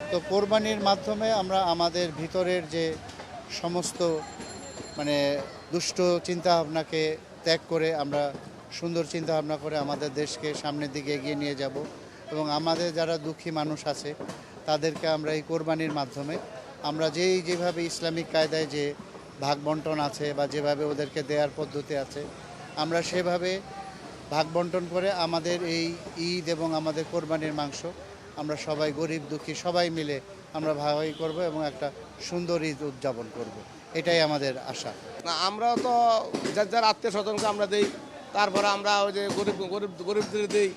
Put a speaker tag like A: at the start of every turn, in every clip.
A: তো কোরবানির মাধ্যমে আমরা আমাদের ভিতরের যে সমস্ত মানে দুষ্ট চিন্তাভাবনাকে ত্যাগ করে আমরা সুন্দর চিন্তাভাবনা করে আমাদের দেশকে সামনের দিকে এগিয়ে নিয়ে যাব এবং আমাদের যারা দুঃখী মানুষ আছে তাদেরকে আমরা এই কোরবানির মাধ্যমে আমরা যেভাবে ইসলামিক কায়দায় যে ভাগ বন্টন আছে বা যেভাবে ওদেরকে দেওয়ার পদ্ধতি আছে আমরা সেভাবে ভাগ বন্টন করে আমাদের এই ঈদ এবং আমাদের কোরবানির মাংস আমরা সবাই গরিব দুঃখী সবাই মিলে আমরা ভাগাভাগি করব এবং একটা সুন্দর ঈদ উদযাপন করব। এটাই আমাদের আশা।
B: না, আমরাও তো যার যার আত্মীয় স্বজনকে আমরা দিই, তারপরে আমরা ওই যে গরিবদের দিই,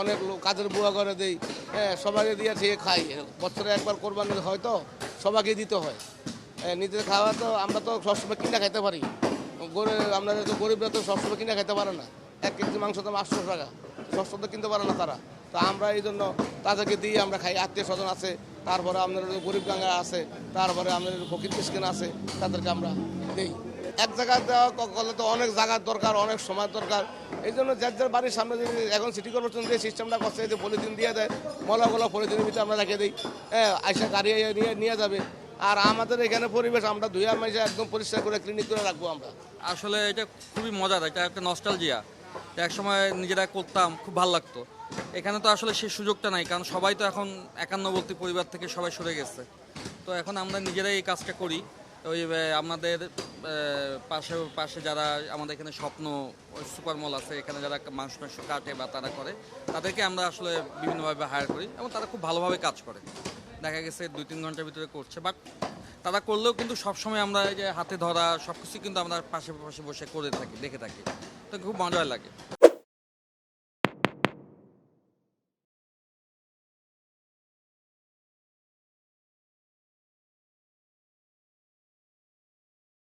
B: অনেক লোক কাজের বুয়া করে দিই, সবাইকে দিয়ে ঠিক খাই। বছরে একবার কোরবানি হয় তো সবাইকে দিতে হয়। নিজেদের খাওয়া তো আমরা তো সবসময় কিনে খাইতে পারি, আমরা তো গরিবরা তো সবসময় কিনে খাইতে পারে না। 1 কেজি মাংস তো 800 টাকা, সবসময় তো কিনতে পারে না তারা। তো আমরা এই জন্য তাদেরকে দিয়ে আমরা খাই। আত্মীয় স্বজন আছে, তারপরে আমাদের গরিব গাঙ্গা আছে, তারপরে আমাদের ফকির মিসকিন আছে, তাদেরকে আমরা দিই। এক জায়গায় দেওয়া করলে তো অনেক জায়গার দরকার, অনেক সময় দরকার। এই জন্য যার যার বাড়ির সামনে যদি এখন সিটি কর্পোরেশন যে সিস্টেমটা করছে, যে পলিথিন দিয়ে দেয়, মলাগুলো পলিথিনের ভিতরে আমরা রেখে দিই, আইসা গাড়ি নিয়ে যাবে। আর আমাদের এখানে পরিবেশ আমরা ধুয়া মাইসা একদম পরিষ্কার করে ক্লিনিক করে রাখবো আমরা।
C: আসলে এটা খুবই মজার, এটা একটা নস্টালজিয়া। এক সময় নিজেরা করতাম, খুব ভালো লাগতো। এখানে তো আসলে সেই সুযোগটা নাই, কারণ সবাই তো এখন একান্নবর্তী পরিবার থেকে সবাই সরে গেছে। তো এখন আমরা নিজেরাই এই কাজটা করি। ওই আমাদের পাশে পাশে যারা আমাদের এখানে স্বপ্ন সুপার মল আছে, এখানে যারা মাংস কাটে বা তারা করে, তাদেরকে আমরা আসলে বিভিন্নভাবে হায়ার করি এবং তারা খুব ভালোভাবে কাজ করে। দেখা গেছে 2-3 ঘন্টার ভিতরে করছে, বাট তারা করলেও কিন্তু সবসময় আমরা এই যে হাতে ধরা সব কিছু কিন্তু আমরা পাশে পাশে বসে করে থাকি, দেখে থাকি। তো খুব মজা লাগে।